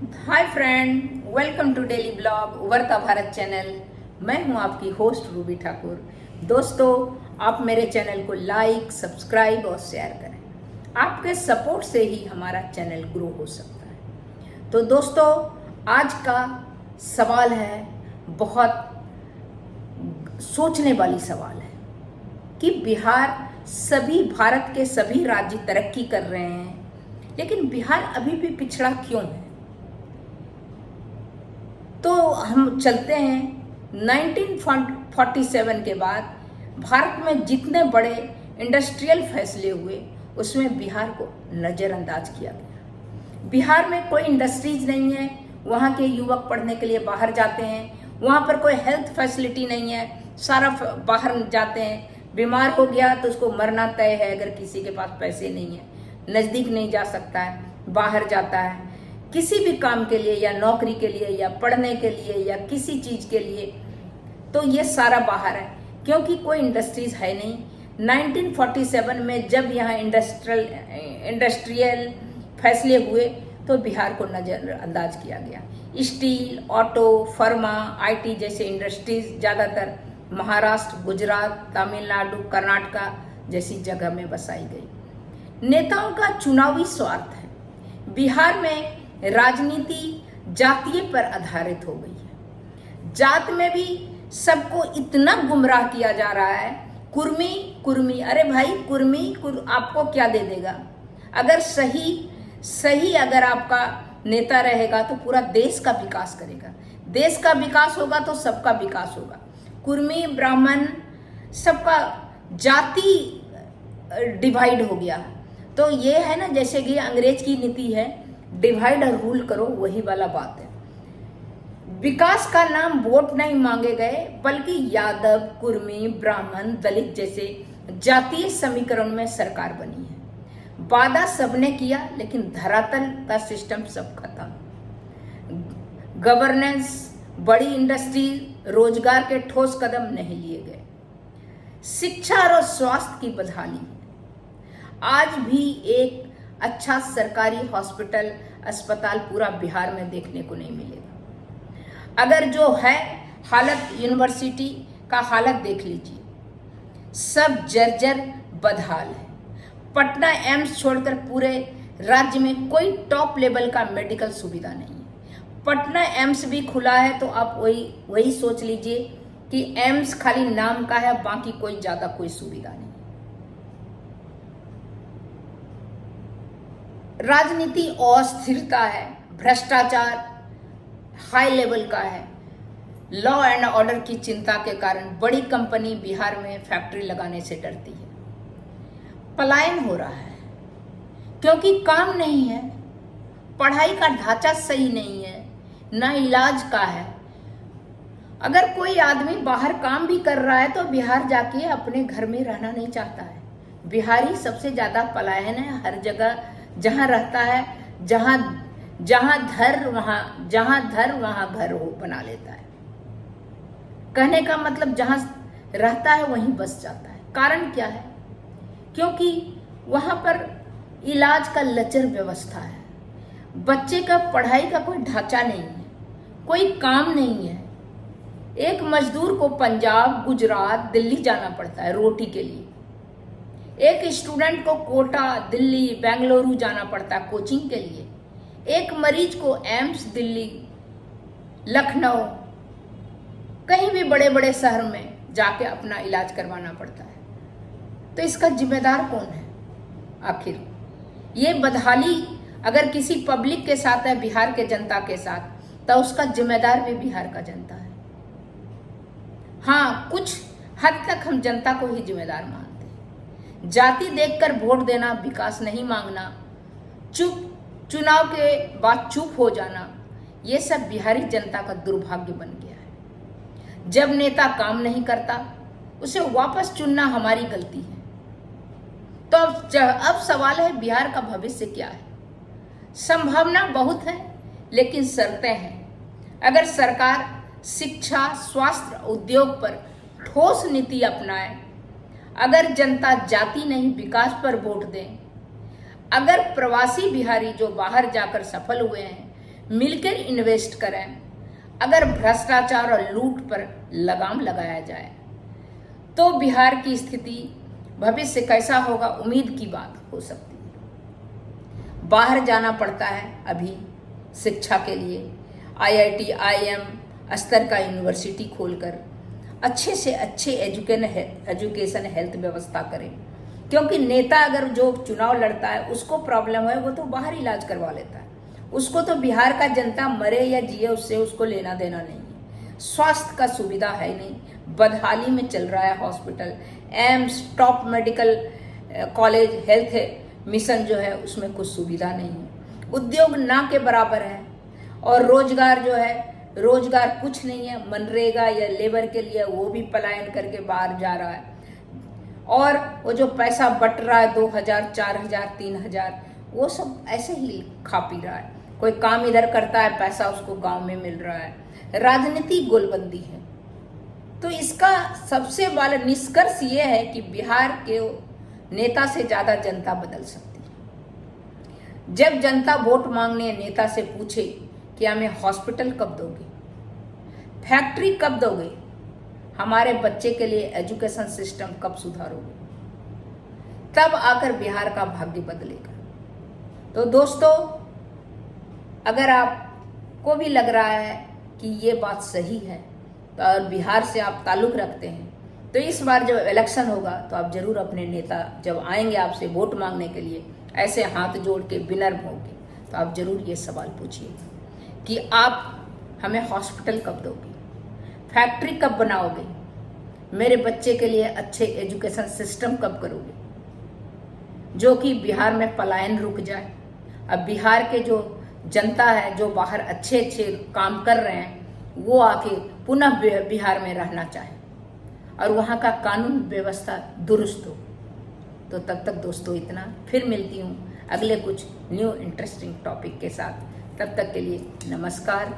Hi friend, welcome to daily blog Ubharta Bharat channel. मैं हूं आपकी होस्ट रूबी ठाकुर। दोस्तों, आप मेरे चैनल को लाइक, सब्सक्राइब और शेयर करें। आपके सपोर्ट से ही हमारा चैनल ग्रो हो सकता है। तो दोस्तों, आज का सवाल है, बहुत सोचने वाली सवाल है कि भारत के सभी राज्य तरक्की कर रहे हैं, लेकिन बिहार अभी भी पिछड़ा क्यों है। तो हम चलते हैं 1947 के बाद भारत में जितने बड़े इंडस्ट्रियल फैसले हुए उसमें बिहार को नज़रअंदाज किया गया। बिहार में कोई इंडस्ट्रीज नहीं है, वहाँ के युवक पढ़ने के लिए बाहर जाते हैं। वहाँ पर कोई हेल्थ फैसिलिटी नहीं है, सारा बाहर जाते हैं। बीमार हो गया तो उसको मरना तय है, अगर किसी के पास पैसे नहीं है, नज़दीक नहीं जा सकता है, बाहर जाता है किसी भी काम के लिए या नौकरी के लिए या पढ़ने के लिए या किसी चीज़ के लिए। तो ये सारा बाहर है क्योंकि कोई इंडस्ट्रीज है नहीं। 1947 में जब यहाँ इंडस्ट्रियल फैसले हुए तो बिहार को नज़रअंदाज किया गया। स्टील, ऑटो, फार्मा, आईटी जैसे इंडस्ट्रीज ज़्यादातर महाराष्ट्र, गुजरात, तमिलनाडु, कर्नाटका जैसी जगह में बसाई गई। नेताओं का चुनावी स्वार्थ है। बिहार में राजनीति जातीय पर आधारित हो गई है। जात में भी सबको इतना गुमराह किया जा रहा है। कुर्मी कुर्मी, अरे भाई कुर्मी आपको क्या दे देगा। अगर सही अगर आपका नेता रहेगा तो पूरा देश का विकास करेगा। देश का विकास होगा तो सबका विकास होगा। कुर्मी, ब्राह्मण, सबका जाति डिवाइड हो गया। तो ये है ना, जैसे कि अंग्रेज की नीति है, डिवाइड और रूल करो, वही वाला बात है। विकास का नाम वोट नहीं मांगे गए, बल्कि यादव, कुर्मी, ब्राह्मण, दलित जैसे जातीय समीकरण में सरकार बनी है। वादा सबने किया, लेकिन धरातल का सिस्टम सब खत्म। गवर्नेंस, बड़ी इंडस्ट्री, रोजगार के ठोस कदम नहीं लिए गए। शिक्षा और स्वास्थ्य की बदहाली। आज भी एक अच्छा सरकारी हॉस्पिटल, अस्पताल पूरा बिहार में देखने को नहीं मिलेगा। अगर जो है हालत, यूनिवर्सिटी का हालत देख लीजिए, सब जर्जर बदहाल है। पटना एम्स छोड़कर पूरे राज्य में कोई टॉप लेवल का मेडिकल सुविधा नहीं है। पटना एम्स भी खुला है तो आप वही सोच लीजिए कि एम्स खाली नाम का है, बाकी कोई ज्यादा कोई सुविधा नहीं। राजनीति अस्थिरता है, भ्रष्टाचार हाई लेवल का है। लॉ एंड ऑर्डर की चिंता के कारण बड़ी कंपनी बिहार में फैक्ट्री लगाने से डरती है। पलायन हो रहा है क्योंकि काम नहीं है, पढ़ाई का ढांचा सही नहीं है, ना इलाज का है। अगर कोई आदमी बाहर काम भी कर रहा है तो बिहार जाके अपने घर में रहना नहीं चाहता है। बिहारी सबसे ज्यादा पलायन है। हर जगह जहां रहता है, जहां धर वहां घर हो बना लेता है। कहने का मतलब जहां रहता है वहीं बस जाता है। कारण क्या है? क्योंकि वहां पर इलाज का लचर व्यवस्था है। बच्चे का पढ़ाई का कोई ढांचा नहीं है, कोई काम नहीं है। एक मजदूर को पंजाब, गुजरात, दिल्ली जाना पड़ता है रोटी के लिए। एक स्टूडेंट को कोटा, दिल्ली, बेंगलुरु जाना पड़ता है कोचिंग के लिए। एक मरीज को एम्स, दिल्ली, लखनऊ, कहीं भी बड़े बड़े शहर में जाके अपना इलाज करवाना पड़ता है। तो इसका जिम्मेदार कौन है आखिर? ये बदहाली अगर किसी पब्लिक के साथ है, बिहार के जनता के साथ, तो उसका जिम्मेदार भी बिहार का जनता है। हाँ, कुछ हद तक हम जनता को ही जिम्मेदार मानते हैं। जाति देखकर वोट देना, विकास नहीं मांगना, चुनाव के बाद चुप हो जाना, ये सब बिहारी जनता का दुर्भाग्य बन गया है। जब नेता काम नहीं करता, उसे वापस चुनना हमारी गलती है। तो अब सवाल है, बिहार का भविष्य क्या है? संभावना बहुत है, लेकिन शर्तें हैं। अगर सरकार शिक्षा, स्वास्थ्य, उद्योग पर ठोस नीति अपनाए, अगर जनता जाति नहीं विकास पर वोट दें, अगर प्रवासी बिहारी जो बाहर जाकर सफल हुए हैं मिलकर इन्वेस्ट करें, अगर भ्रष्टाचार और लूट पर लगाम लगाया जाए तो बिहार की स्थिति भविष्य कैसा होगा, उम्मीद की बात हो सकती है। बाहर जाना पड़ता है अभी शिक्षा के लिए, IIT IIM स्तर का यूनिवर्सिटी खोलकर अच्छे से अच्छे एजुकेशन हेल्थ व्यवस्था करें, क्योंकि नेता अगर जो चुनाव लड़ता है उसको प्रॉब्लम है वो तो बाहर इलाज करवा लेता है, उसको तो बिहार का जनता मरे या जिए उससे उसको लेना देना नहीं है। स्वास्थ्य का सुविधा है नहीं, बदहाली में चल रहा है hospital, AIIMS, top medical college, health mission जो है उसमें कुछ सुविधा नहीं है, उद्योग ना के बराबर है, और रोजगार जो है रोजगार कुछ नहीं है, मनरेगा या लेबर के लिए वो भी पलायन करके बाहर जा रहा है, और वो जो पैसा बट रहा है 2000, 4000, 3000 वो सब ऐसे ही खा पी रहा है। कोई काम इधर करता है, पैसा उसको गांव में मिल रहा है, राजनीति गोलबंदी है। तो इसका सबसे बड़ा निष्कर्ष ये है कि बिहार के नेता से ज्यादा जनता बदल सकती है। जब जनता वोट मांगने नेता से पूछे कि हमें हॉस्पिटल कब दोगे, फैक्ट्री कब दोगे, हमारे बच्चे के लिए एजुकेशन सिस्टम कब सुधारोगे, तब आकर बिहार का भाग्य बदलेगा। तो दोस्तों, अगर आपको भी लग रहा है कि ये बात सही है तो और बिहार से आप ताल्लुक़ रखते हैं, तो इस बार जब इलेक्शन होगा तो आप जरूर अपने नेता जब आएंगे आपसे वोट मांगने के लिए, ऐसे हाथ जोड़ के विनम्र होके, तो आप जरूर ये सवाल पूछिए कि आप हमें हॉस्पिटल कब दोगे, फैक्ट्री कब बनाओगे, मेरे बच्चे के लिए अच्छे एजुकेशन सिस्टम कब करोगे, जो कि बिहार में पलायन रुक जाए। अब बिहार के जो जनता है जो बाहर अच्छे अच्छे काम कर रहे हैं वो आके पुनः बिहार में रहना चाहे और वहाँ का कानून व्यवस्था दुरुस्त हो। तो तब तक दोस्तों इतना, फिर मिलती हूँ अगले कुछ न्यू इंटरेस्टिंग टॉपिक के साथ। तब तक के लिए नमस्कार।